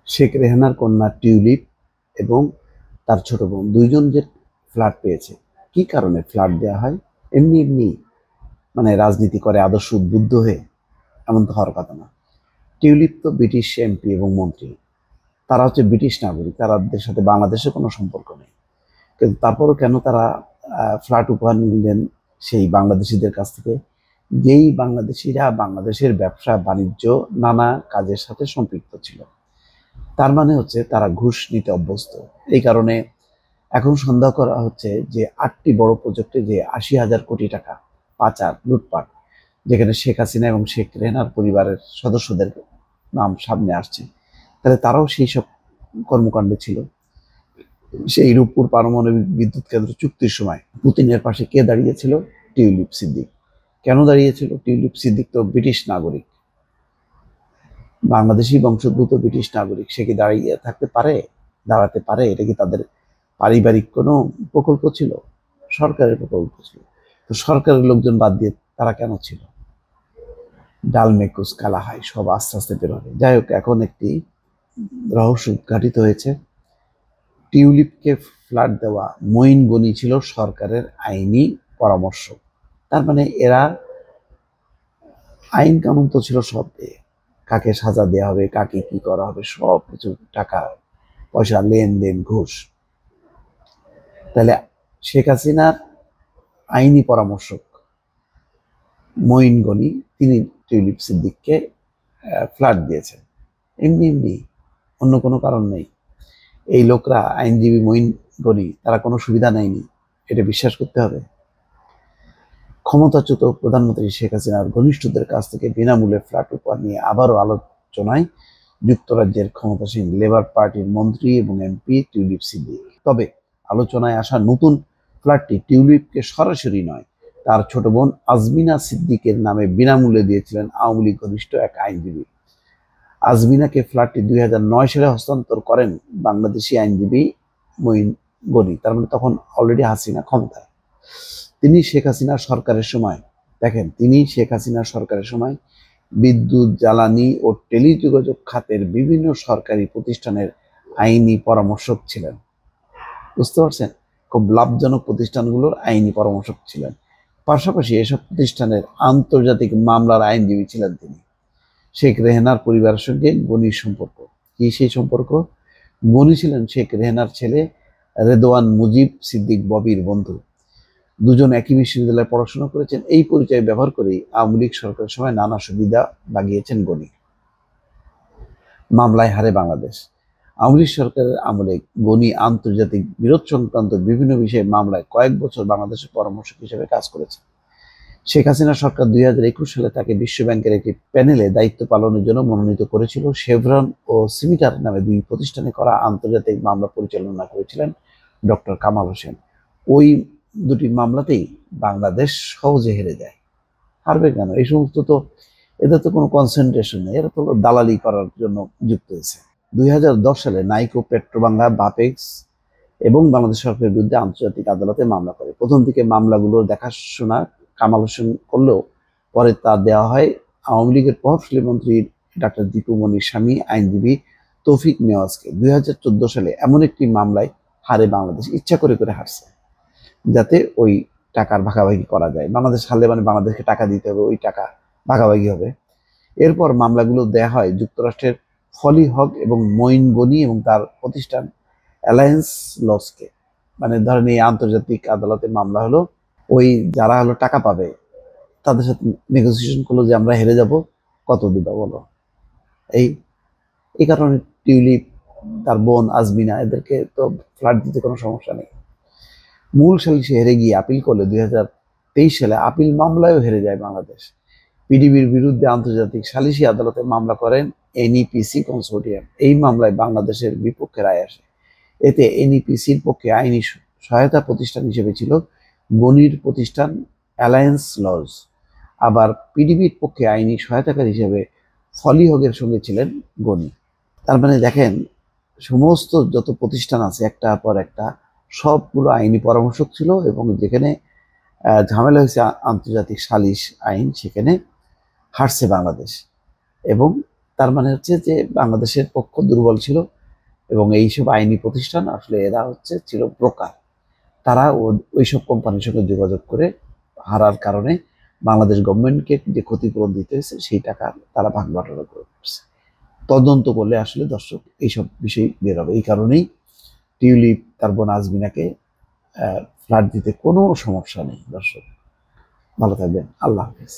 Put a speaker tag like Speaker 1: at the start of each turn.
Speaker 1: শেখ রেহানার কন্যা টিউলিপ এবং তার ছোট বোন দুইজন যে ফ্ল্যাট পেয়েছে, কি কারণে ফ্ল্যাট দেওয়া হয়? এমনি এমনি মানে রাজনীতি করে আদর্শ উদ্বুদ্ধ হয়ে? এমন তো হওয়ার কথা না। টিউলিপ তো ব্রিটিশ এমপি এবং মন্ত্রী, তারা হচ্ছে ব্রিটিশ নাগরিক, তাদের সাথে বাংলাদেশের কোনো সম্পর্ক নেই। কিন্তু তারপরও কেন তারা ফ্ল্যাট উপহার নিলেন সেই বাংলাদেশিদের কাছ থেকে, যেই বাংলাদেশিরা বাংলাদেশের ব্যবসা বাণিজ্য নানা কাজের সাথে সম্পৃক্ত ছিল? তার মানে হচ্ছে তারা ঘুষ নিতে অভ্যস্ত। এই কারণে এখন সন্দেহ করা হচ্ছে যে 8টি বড় প্রজেক্টে যে 80,000 কোটি টাকা পাচার লুটপাট, যেখানে শেখ হাসিনা এবং শেখ রেহানার পরিবারের সদস্যদের নাম সামনে আসছে, তাহলে তারাও সেই সব কর্মকাণ্ডে ছিল। সেই রূপপুর পারমাণবিক বিদ্যুৎ কেন্দ্র চুক্তির সময় পুতিনের পাশে কে দাঁড়িয়েছিল? টিউলিপ সিদ্দিক। কেন দাঁড়িয়েছিল? টিউলিপ সিদ্দিক তো ব্রিটিশ নাগরিক, বাংলাদেশি বংশোদ্ভূত ব্রিটিশ নাগরিক। সে কি দাঁড়িয়ে থাকতে পারে? দাঁড়াতে পারে? এটা কি তাদের পারিবারিক কোনো প্রকল্প ছিল? সরকারের প্রকল্প ছিল। তো সরকারের লোকজন বাদ দিয়ে তারা কেন ছিল? ডাল মেকুস কালা হয়, সব আস্তে আস্তে বের হবে। যাই হোক, এখন একটি রহস্য উদ্ঘাটিত হয়েছে। টিউলিপকে ফ্ল্যাট দেওয়া মঈন গনি ছিল সরকারের আইনি পরামর্শক। তার মানে এরা আইন কানুন তো ছিল সব, কাকে সাজা দেওয়া হবে, কাকে কি করা হবে, সব কিছু টাকা পয়সা লেনদেন ঘুষ। তাহলে শেখ হাসিনার আইনি পরামর্শক মঈন গনি তিনি টিউলিপ সিদ্দিককে ফ্ল্যাট দিয়েছেন এমনি এমনি, অন্য কোনো কারণ নেই। এই লোকরা আইনজীবী মঈন গনি তারা কোনো সুবিধা নেয়নি, এটা বিশ্বাস করতে হবে। ক্ষমতাচ্যুত প্রধানমন্ত্রী শেখ হাসিনার ঘনিষ্ঠদের কাছ থেকে বিনামূল্যে ফ্ল্যাট উপহার নিয়ে আবারও আলোচনায় যুক্তরাজ্যের ক্ষমতাসীন লেবার পার্টির মন্ত্রী এবং এমপি টিউলিপ সিদ্দিক। তবে আলোচনায় আসা নতুন ফ্ল্যাটটি টিউলিপকে সরাসরি নয়, তার ছোট বোন আজমিনা সিদ্দিকের নামে বিনামূল্যে দিয়েছিলেন আওয়ামী লীগ ঘনিষ্ঠ এক আইনজীবী। আজমিনাকে ফ্ল্যাটটি 2009 সালে হস্তান্তর করেন বাংলাদেশি আইনজীবী মঈন গনি। তার মানে তখন অলরেডি হাসিনা ক্ষমতায়। তিনি শেখ হাসিনার সরকারের সময়, দেখেন, তিনি শেখ হাসিনার সরকারের সময় বিদ্যুৎ জ্বালানি ও টেলিযোগাযোগ খাতের বিভিন্ন সরকারি প্রতিষ্ঠানের আইনি পরামর্শক ছিলেন। বুঝতে পারছেন? খুব লাভজনক প্রতিষ্ঠানগুলোর আইনি পরামর্শক ছিলেন। পাশাপাশি এসব প্রতিষ্ঠানের আন্তর্জাতিক মামলার আইনজীবী ছিলেন তিনি। শেখ রেহানার পরিবারের সঙ্গে গনির সম্পর্ক কি? সেই সম্পর্ক, গনি ছিলেন শেখ রেহানার ছেলে রেদওয়ান মুজিব সিদ্দিক ববির বন্ধু। দুজন একই বিশ্ববিদ্যালয়ে পড়াশোনা করেছেন। এই পরিচয় ব্যবহার করেই আওয়ামী লীগ সরকারের সময় নানা সুবিধা লাগিয়েছেন গনি। মামলায় হারে বাংলাদেশ। আওয়ামী লীগ সরকারের আমলে গনি আন্তর্জাতিক বিরোধ সংক্রান্ত বিভিন্ন বিষয়ে মামলায় কয়েক বছর বাংলাদেশের পরামর্শক হিসেবে কাজ করেছেন। শেখ হাসিনা সরকার 2021 সালে তাকে বিশ্বব্যাংকের একটি প্যানেলে দায়িত্ব পালনের জন্য মনোনীত করেছিল। শেভরন ও সিমিটার নামে দুই প্রতিষ্ঠানে করা আন্তর্জাতিক মামলা পরিচালনা করেছিলেন ডক্টর কামাল হোসেন। ওই দুটি মামলাতেই বাংলাদেশ সহজে হেরে যায়। হারবে কেন? এই সমস্ত তো, এদের তো কোনো কনসেন্ট্রেশন নেই, এরা তো দালালি করার জন্য যুক্ত হয়েছে। 2010 সালে নাইকো, পেট্রোবাংলা, বাপেক্স এবং বাংলাদেশ সরকারের বিরুদ্ধে আন্তর্জাতিক আদালতে মামলা করে। প্রথম দিকে মামলাগুলোর দেখাশোনা কামাল হোসেন করলেও পরে তা দেওয়া হয় আওয়ামী লীগের প্রভাবশালী মন্ত্রী ডাক্তার দীপু মনির স্বামী আইনজীবী তৌফিক নেওয়াজকে। 2014 সালে এমন একটি মামলায় হারে বাংলাদেশ, ইচ্ছা করে করে হারছে যাতে ওই টাকার ভাগাভাগি করা যায়। বাংলাদেশ হারলে মানে বাংলাদেশকে টাকা দিতে হবে, ওই টাকা ভাগাভাগি হবে। এরপর মামলাগুলো দেয়া হয় যুক্তরাষ্ট্রের ফলি হক এবং মঈন গনি এবং তার প্রতিষ্ঠান অ্যালায়েন্স লসকে। মানে ধরেন এই আন্তর্জাতিক আদালতে মামলা হলো, ওই যারা হলো টাকা পাবে তাদের সাথে নেগোসিয়েশন করলো যে আমরা হেরে যাব, কত দিবা বলো। এই এই কারণে টিউলিপ, তার বোন আজমিনা, এদেরকে তো ফ্ল্যাট দিতে কোনো সমস্যা নেই। মূল সালিশে হেরে গিয়ে আপিল করলে 2023 সালে আপিল মামলায়ও হেরে যায় বাংলাদেশ। পিডিবির বিরুদ্ধে আন্তর্জাতিক সালিশি আদালতে মামলা করেন এনইপিসি কনসোর্টিয়াম। এই মামলায় বাংলাদেশের বিপক্ষে রায় আসে। এতে এনইপিসির পক্ষে আইনি সহায়তা প্রতিষ্ঠান হিসেবে ছিল গনির প্রতিষ্ঠান অ্যালায়েন্স লজ, আবার পিডিবির পক্ষে আইনি সহায়তাকারী হিসেবে ফলি হকের সঙ্গে ছিলেন গনি। তার মানে দেখেন, সমস্ত যত প্রতিষ্ঠান আছে একটার পর একটা, সবগুলো আইনি পরামর্শক ছিল এবং যেখানে ঝামেলা হয়েছে আন্তর্জাতিক সালিশ আইন, সেখানে হারছে বাংলাদেশ। এবং তার মানে হচ্ছে যে বাংলাদেশের পক্ষ দুর্বল ছিল এবং এইসব আইনি প্রতিষ্ঠান আসলে এরা ছিল ব্রোকার। তারা ওইসব কোম্পানির সঙ্গে যোগাযোগ করে হারার কারণে বাংলাদেশ গভর্নমেন্টকে যে ক্ষতিপূরণ দিতে হয়েছে সেই টাকা তারা ভাগ বাটোয়ারা করছে। তদন্ত করলে আসলে দর্শক এইসব বিষয় বের হবে। এই কারণেই টিউলিপ তার বোন আজমিনাকে ফ্ল্যাট দিতে কোনো সমস্যা নেই। দর্শক ভালো থাকবেন, আল্লাহ হাফেজ।